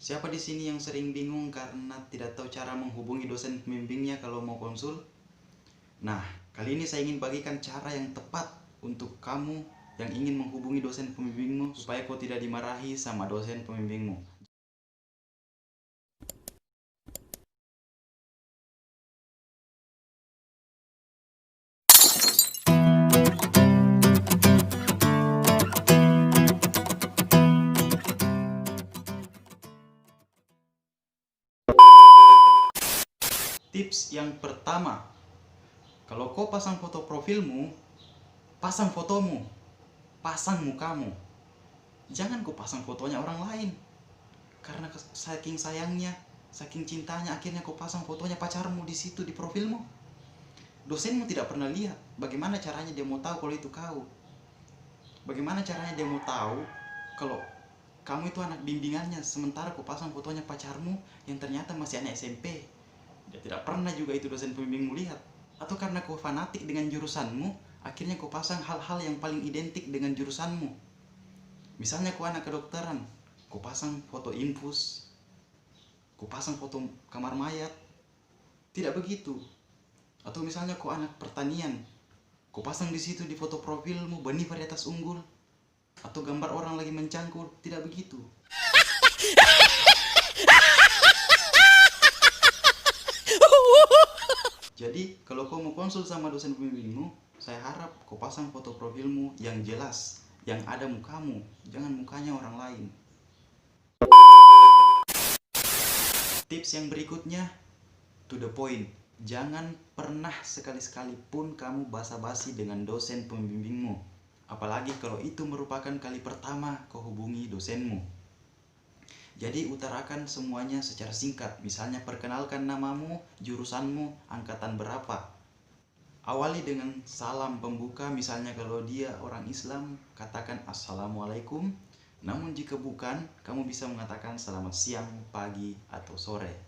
Siapa di sini yang sering bingung karena tidak tahu cara menghubungi dosen pembimbingnya kalau mau konsul? Nah, kali ini saya ingin bagikan cara yang tepat untuk kamu yang ingin menghubungi dosen pembimbingmu supaya kau tidak dimarahi sama dosen pembimbingmu. Tips yang pertama, kalau kau pasang foto profilmu, pasang fotomu, pasang mukamu. Jangan kau pasang fotonya orang lain. Karena saking sayangnya, saking cintanya, akhirnya kau pasang fotonya pacarmu di situ di profilmu. Dosenmu tidak pernah lihat. Bagaimana caranya dia mau tahu kalau itu kau? Bagaimana caranya dia mau tahu kalau kamu itu anak bimbingannya, sementara kau pasang fotonya pacarmu yang ternyata masih anak SMP? Dia tidak pernah juga itu dosen pembimbingmu lihat. Atau karena kau fanatik dengan jurusanmu, akhirnya kau pasang hal-hal yang paling identik dengan jurusanmu. Misalnya kau anak kedokteran, kau pasang foto infus, kau pasang foto kamar mayat. Tidak begitu. Atau misalnya kau anak pertanian, kau pasang di situ di foto profilmu benih varietas unggul atau gambar orang lagi mencangkul. Tidak begitu. Jadi, kalau kau mau konsul sama dosen pembimbingmu, saya harap kau pasang foto profilmu yang jelas, yang ada mukamu, jangan mukanya orang lain. Tips yang berikutnya, to the point. Jangan pernah sekali-sekali pun kamu basa-basi dengan dosen pembimbingmu. Apalagi kalau itu merupakan kali pertama kau hubungi dosenmu. Jadi utarakan semuanya secara singkat. Misalnya perkenalkan namamu, jurusanmu, angkatan berapa. Awali dengan salam pembuka. Misalnya kalau dia orang Islam, katakan Assalamualaikum. Namun jika bukan, kamu bisa mengatakan selamat siang, pagi, atau sore.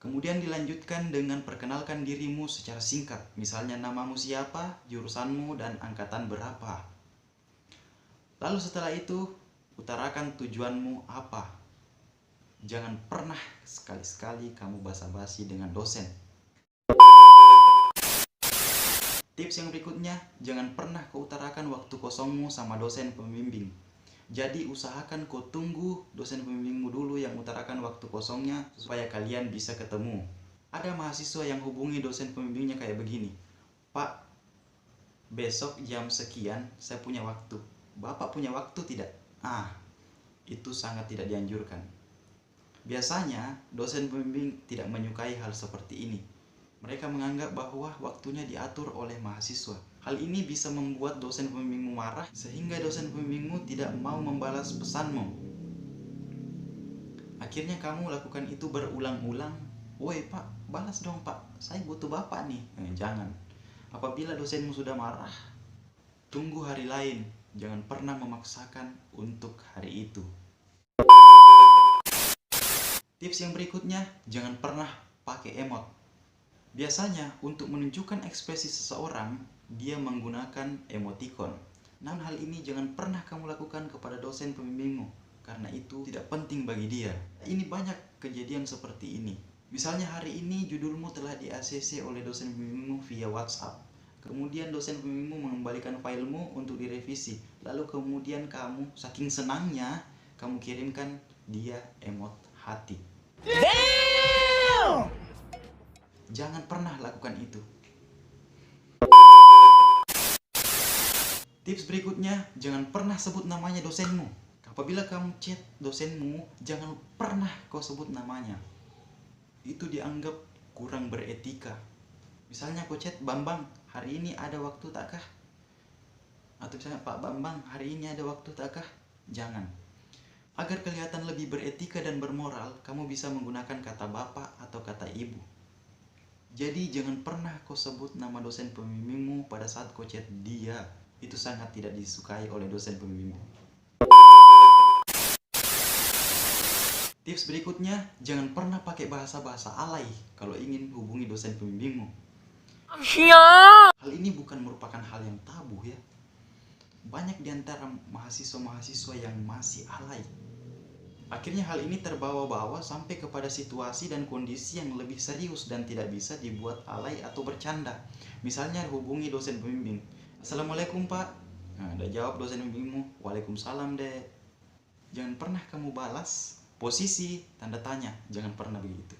Kemudian dilanjutkan dengan perkenalkan dirimu secara singkat. Misalnya namamu siapa, jurusanmu, dan angkatan berapa. Lalu setelah itu, utarakan tujuanmu apa. Jangan pernah sekali-sekali kamu basa-basi dengan dosen. Tips yang berikutnya, jangan pernah kau utarakan waktu kosongmu sama dosen pembimbing. Jadi usahakan kau tunggu dosen pembimbingmu dulu yang utarakan waktu kosongnya supaya kalian bisa ketemu. Ada mahasiswa yang hubungi dosen pembimbingnya kayak begini. Pak, besok jam sekian saya punya waktu. Bapak punya waktu tidak? Itu sangat tidak dianjurkan. Biasanya dosen pembimbing tidak menyukai hal seperti ini. Mereka menganggap bahwa waktunya diatur oleh mahasiswa. Hal ini bisa membuat dosen pembimbingmu marah sehingga dosen pembimbingmu tidak mau membalas pesanmu. Akhirnya kamu lakukan itu berulang-ulang. Woi pak, balas dong pak, saya butuh bapak nih. Jangan. Apabila dosenmu sudah marah, tunggu hari lain. Jangan pernah memaksakan untuk hari itu. Tips yang berikutnya, jangan pernah pakai emot. Biasanya untuk menunjukkan ekspresi seseorang, dia menggunakan emoticon. Namun hal ini jangan pernah kamu lakukan kepada dosen pembimbingmu, karena itu tidak penting bagi dia. Ini banyak kejadian seperti ini. Misalnya hari ini judulmu telah di-ACC oleh dosen pembimbingmu via WhatsApp. Kemudian dosen pembimbingmu mengembalikan filemu untuk direvisi. Lalu kemudian kamu saking senangnya, kamu kirimkan dia emot hati. Damn! Jangan pernah lakukan itu. Tips berikutnya, jangan pernah sebut namanya dosenmu. Apabila kamu chat dosenmu, jangan pernah kau sebut namanya. Itu dianggap kurang beretika. Misalnya kau chat Bambang, hari ini ada waktu takkah? Atau misalnya Pak Bambang, hari ini ada waktu takkah? Jangan. Agar kelihatan lebih beretika dan bermoral, kamu bisa menggunakan kata bapak atau kata ibu. Jadi jangan pernah kau sebut nama dosen pembimbingmu pada saat kau chat dia. Itu sangat tidak disukai oleh dosen pembimbingmu. Tips berikutnya, jangan pernah pakai bahasa-bahasa alay kalau ingin hubungi dosen pembimbingmu. Hal ini bukan merupakan hal yang tabu ya. Banyak di antara mahasiswa-mahasiswa yang masih alay. Akhirnya hal ini terbawa-bawa sampai kepada situasi dan kondisi yang lebih serius dan tidak bisa dibuat alay atau bercanda. Misalnya hubungi dosen pembimbing. Assalamualaikum Pak. Nah, udah jawab dosen pembimbingmu. Waalaikumsalam Dek. Jangan pernah kamu balas posisi tanda tanya. Jangan pernah begitu.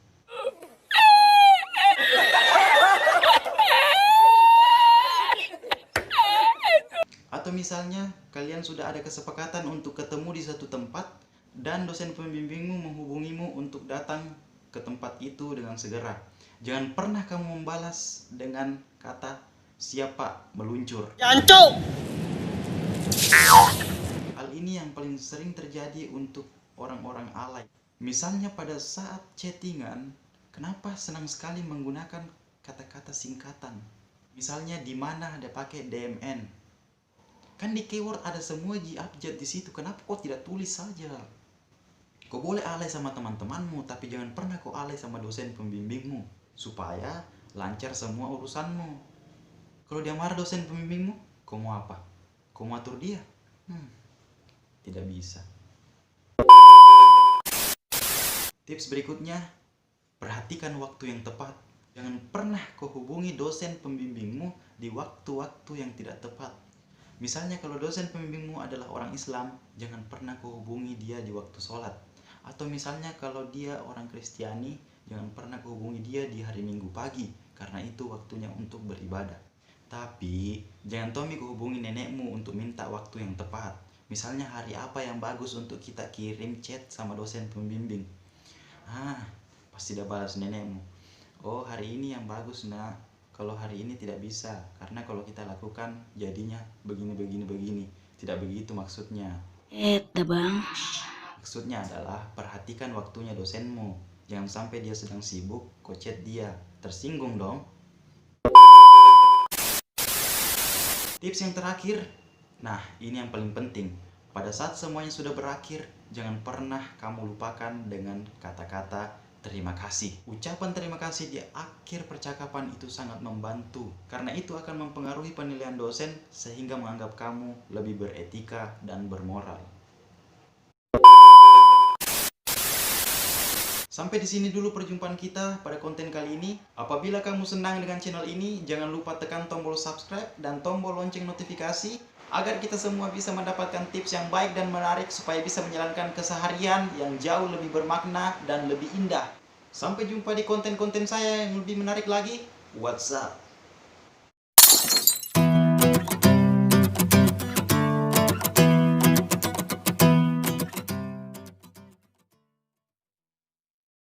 Atau misalnya kalian sudah ada kesepakatan untuk ketemu di satu tempat dan dosen pembimbingmu menghubungimu untuk datang ke tempat itu dengan segera. Jangan pernah kamu membalas dengan kata siap Pak, meluncur. Jancuk! Hal ini yang paling sering terjadi untuk orang-orang alay. Misalnya pada saat chattingan, kenapa senang sekali menggunakan kata-kata singkatan? Misalnya di mana ada pakai DMN. Kan di keyword ada semua abjad di situ. Kenapa kau tidak tulis saja? Kau boleh alay sama teman-temanmu, tapi jangan pernah kau alay sama dosen pembimbingmu, supaya lancar semua urusanmu. Kalau dia marah dosen pembimbingmu, kau mau apa? Kau mau atur dia? Tidak bisa. Tips berikutnya, perhatikan waktu yang tepat. Jangan pernah kau hubungi dosen pembimbingmu di waktu-waktu yang tidak tepat. Misalnya kalau dosen pembimbingmu adalah orang Islam, jangan pernah kau hubungi dia di waktu sholat. Atau misalnya kalau dia orang Kristiani, jangan pernah kau hubungi dia di hari Minggu pagi, karena itu waktunya untuk beribadah. Tapi jangan Tommy kau hubungi nenekmu untuk minta waktu yang tepat. Misalnya hari apa yang bagus untuk kita kirim chat sama dosen pembimbing. Pasti dia balas nenekmu. Oh, hari ini yang bagus nak. Kalau hari ini tidak bisa, karena kalau kita lakukan jadinya begini. Tidak begitu maksudnya. Bang. Maksudnya adalah perhatikan waktunya dosenmu. Jangan sampai dia sedang sibuk, kau chat dia. Tersinggung dong. Tips yang terakhir, nah ini yang paling penting. Pada saat semuanya sudah berakhir, jangan pernah kamu lupakan dengan kata-kata terima kasih. Ucapan terima kasih di akhir percakapan itu sangat membantu, karena itu akan mempengaruhi penilaian dosen sehingga menganggap kamu lebih beretika dan bermoral. Sampai di sini dulu perjumpaan kita pada konten kali ini. Apabila kamu senang dengan channel ini, jangan lupa tekan tombol subscribe dan tombol lonceng notifikasi agar kita semua bisa mendapatkan tips yang baik dan menarik supaya bisa menjalankan keseharian yang jauh lebih bermakna dan lebih indah. Sampai jumpa di konten-konten saya yang lebih menarik lagi. What's up?